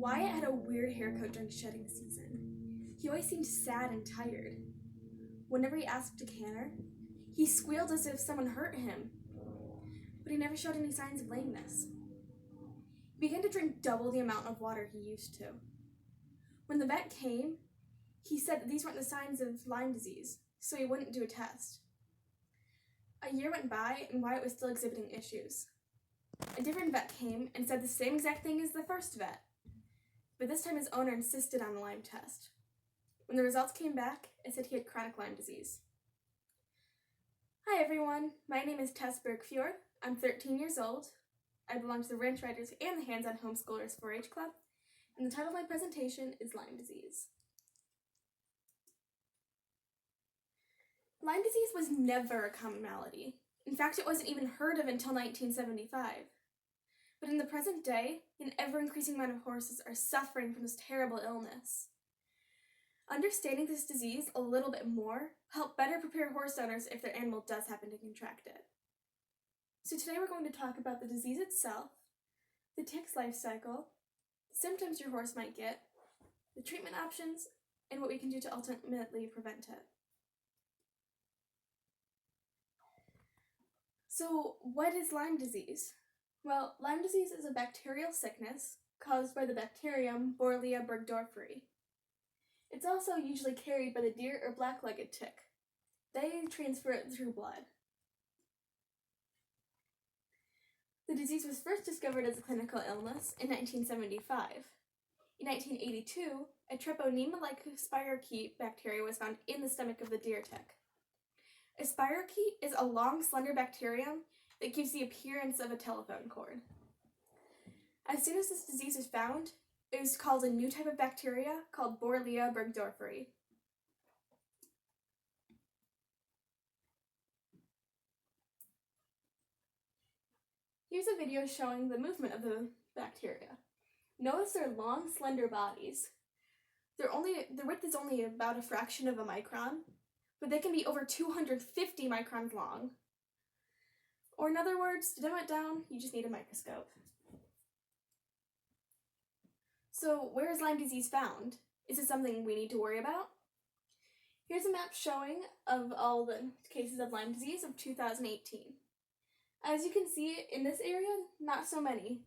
Wyatt had a weird haircut during shedding season. He always seemed sad and tired. Whenever he asked a canner, he squealed as if someone hurt him, but he never showed any signs of lameness. He began to drink double the amount of water he used to. When the vet came, he said that these weren't the signs of Lyme disease, so he wouldn't do a test. A year went by and Wyatt was still exhibiting issues. A different vet came and said the same exact thing as the first vet, but this time his owner insisted on a Lyme test. When the results came back, it said he had chronic Lyme disease. Hi everyone, my name is Tess Bergfjord. I'm 13 years old. I belong to the Ranch Riders and the Hands-On Homeschoolers 4-H Club, and the title of my presentation is Lyme disease. Lyme disease was never a common malady. In fact, it wasn't even heard of until 1975. But in the present day, an ever-increasing amount of horses are suffering from this terrible illness. Understanding this disease a little bit more help better prepare horse owners if their animal does happen to contract it. So today we're going to talk about the disease itself, the tick's life cycle, the symptoms your horse might get, the treatment options, and what we can do to ultimately prevent it. So what is Lyme disease? Well, Lyme disease is a bacterial sickness caused by the bacterium Borrelia burgdorferi. It's also usually carried by the deer or black-legged tick. They transfer it through blood. The disease was first discovered as a clinical illness in 1975. In 1982, a treponema-like spirochete bacteria was found in the stomach of the deer tick. A spirochete is a long, slender bacterium that gives the appearance of a telephone cord. As soon as this disease was found, it was called a new type of bacteria called Borrelia burgdorferi. Here's a video showing the movement of the bacteria. Notice their long, slender bodies. Their width is only about a fraction of a micron, but they can be over 250 microns long. Or in other words, to dumb it down, you just need a microscope. So where is Lyme disease found? Is it something we need to worry about? Here's a map showing of all the cases of Lyme disease of 2018. As you can see, in this area, not so many.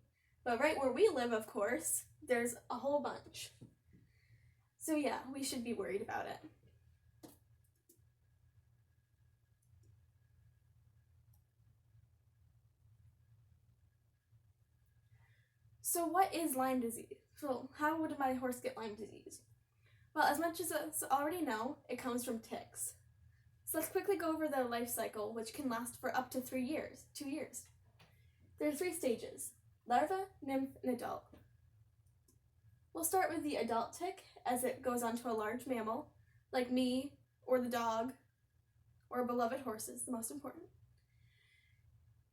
But right where we live, of course, there's a whole bunch. So yeah, we should be worried about it. So what is Lyme disease? So how would my horse get Lyme disease? Well, as much as us already know, it comes from ticks. So let's quickly go over the life cycle, which can last for up to 2 years. There are 3 stages: larva, nymph, and adult. We'll start with the adult tick as it goes on to a large mammal, like me, or the dog, or beloved horses, the most important.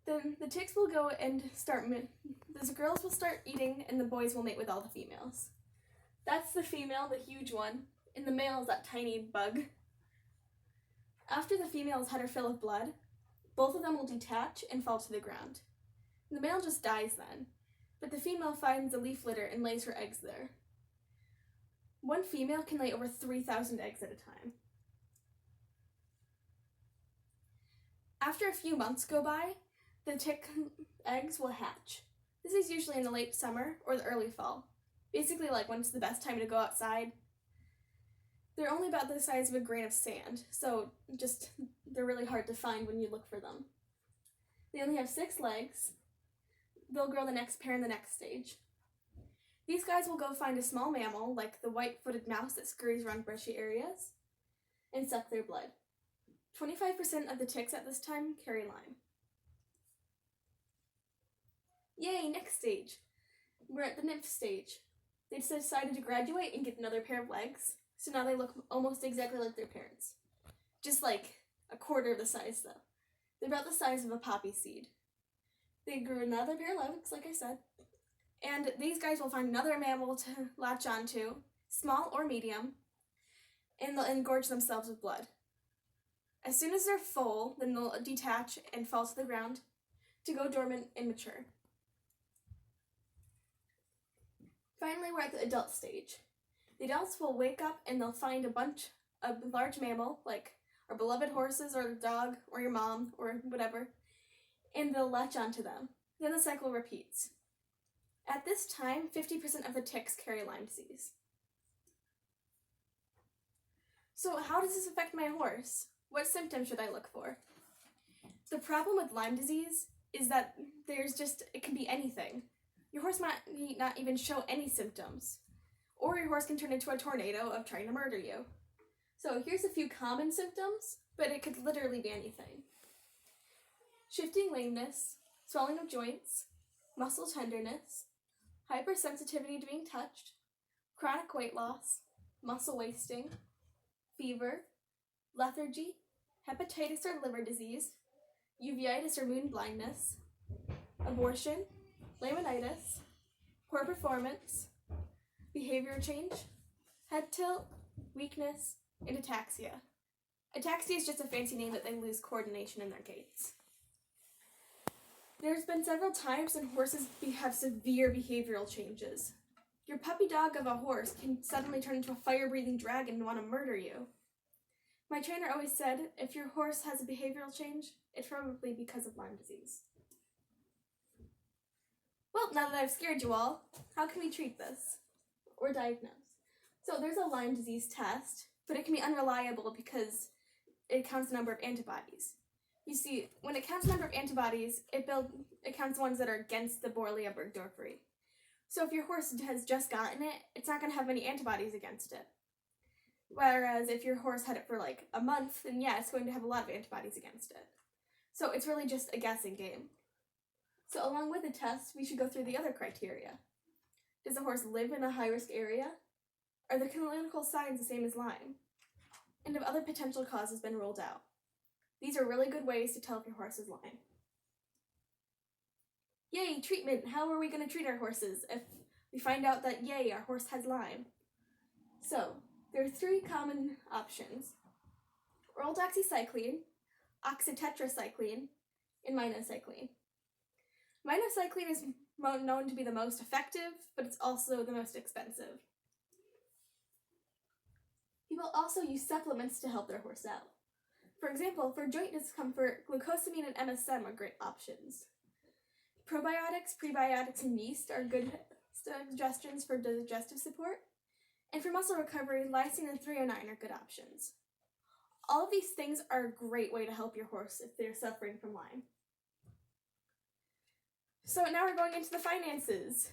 Then the ticks will go and the girls will start eating and the boys will mate with all the females. That's the female, the huge one, and the male is that tiny bug. After the female has had her fill of blood, both of them will detach and fall to the ground. The male just dies then, but the female finds a leaf litter and lays her eggs there. One female can lay over 3,000 eggs at a time. After a few months go by, the tick eggs will hatch. This is usually in the late summer or the early fall, basically like when it's the best time to go outside. They're only about the size of a grain of sand, so they're really hard to find when you look for them. They only have 6 legs. They'll grow the next pair in the next stage. These guys will go find a small mammal, like the white-footed mouse that scurries around brushy areas, and suck their blood. 25% of the ticks at this time carry Lyme. Yay, next stage. We're at the nymph stage. They decided to graduate and get another pair of legs, so now they look almost exactly like their parents. Just like a quarter of the size though. They're about the size of a poppy seed. They grew another pair of legs, like I said, and these guys will find another mammal to latch onto, small or medium, and they'll engorge themselves with blood. As soon as they're full, then they'll detach and fall to the ground to go dormant and mature. Finally, we're at the adult stage. The adults will wake up and they'll find a large mammal, like our beloved horses or dog or your mom or whatever, and they'll latch onto them. Then the cycle repeats. At this time, 50% of the ticks carry Lyme disease. So how does this affect my horse? What symptoms should I look for? The problem with Lyme disease is that it can be anything. Your horse might not even show any symptoms, or your horse can turn into a tornado of trying to murder you. So here's a few common symptoms, but it could literally be anything. Shifting lameness, swelling of joints, muscle tenderness, hypersensitivity to being touched, chronic weight loss, muscle wasting, fever, lethargy, hepatitis or liver disease, uveitis or moon blindness, abortion, laminitis, poor performance, behavior change, head tilt, weakness, and ataxia. Ataxia is just a fancy name that they lose coordination in their gaits. There's been several times when horses have severe behavioral changes. Your puppy dog of a horse can suddenly turn into a fire-breathing dragon and want to murder you. My trainer always said, if your horse has a behavioral change, it's probably because of Lyme disease. Well, now that I've scared you all, how can we treat this or diagnose? So there's a Lyme disease test, but it can be unreliable because it counts the number of antibodies. You see, when it counts the number of antibodies, it counts the ones that are against the Borrelia burgdorferi. So if your horse has just gotten it, it's not going to have any antibodies against it. Whereas if your horse had it for like a month, then yeah, it's going to have a lot of antibodies against it. So it's really just a guessing game. So along with the test, we should go through the other criteria. Does the horse live in a high-risk area? Are the clinical signs the same as Lyme? And have other potential causes been ruled out? These are really good ways to tell if your horse is Lyme. Yay, treatment! How are we going to treat our horses if we find out that, yay, our horse has Lyme? So, there are 3 common options: oral doxycycline, oxytetracycline, and minocycline. Minocycline is known to be the most effective, but it's also the most expensive. People also use supplements to help their horse out. For example, for joint discomfort, glucosamine and MSM are great options. Probiotics, prebiotics, and yeast are good suggestions for digestive support. And for muscle recovery, lysine and 309 are good options. All of these things are a great way to help your horse if they're suffering from Lyme. So now we're going into the finances.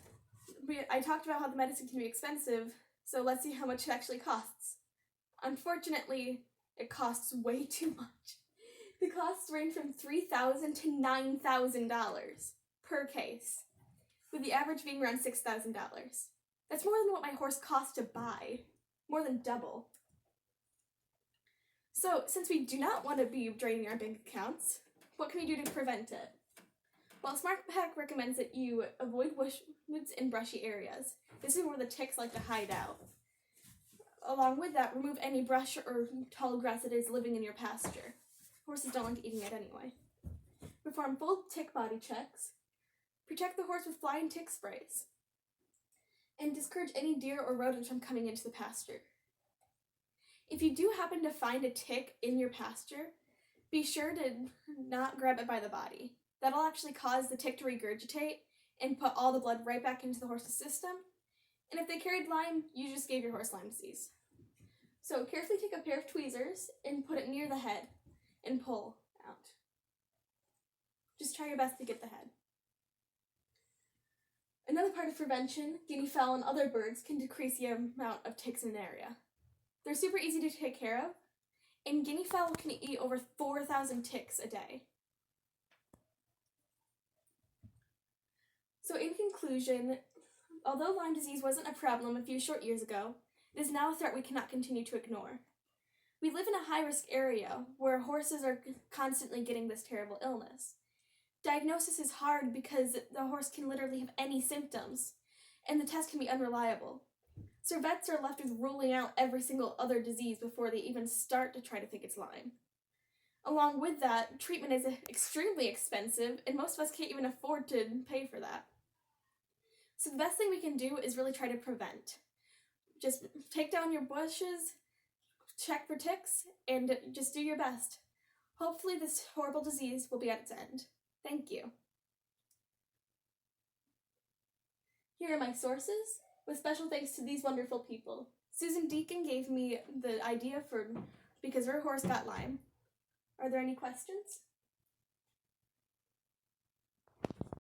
I talked about how the medicine can be expensive, so let's see how much it actually costs. Unfortunately, it costs way too much. The costs range from $3,000 to $9,000 per case, with the average being around $6,000. That's more than what my horse cost to buy, more than double. So, since we do not want to be draining our bank accounts, what can we do to prevent it? Well, SmartPack recommends that you avoid woods and brushy areas. This is where the ticks like to hide out. Along with that, remove any brush or tall grass that is living in your pasture. Horses don't like eating it anyway. Perform full tick body checks. Protect the horse with fly and tick sprays. And discourage any deer or rodents from coming into the pasture. If you do happen to find a tick in your pasture, be sure to not grab it by the body. That'll actually cause the tick to regurgitate and put all the blood right back into the horse's system. And if they carried Lyme, you just gave your horse Lyme disease. So carefully take a pair of tweezers and put it near the head and pull out. Just try your best to get the head. Another part of prevention, guinea fowl and other birds can decrease the amount of ticks in an area. They're super easy to take care of, and guinea fowl can eat over 4,000 ticks a day. So in conclusion, although Lyme disease wasn't a problem a few short years ago, it is now a threat we cannot continue to ignore. We live in a high-risk area where horses are constantly getting this terrible illness. Diagnosis is hard because the horse can literally have any symptoms, and the test can be unreliable. So vets are left with ruling out every single other disease before they even start to try to think it's Lyme. Along with that, treatment is extremely expensive, and most of us can't even afford to pay for that. So the best thing we can do is really try to prevent. Just take down your bushes, check for ticks, and just do your best. Hopefully this horrible disease will be at its end. Thank you. Here are my sources, with special thanks to these wonderful people. Susan Deacon gave me the idea because her horse got Lyme. Are there any questions?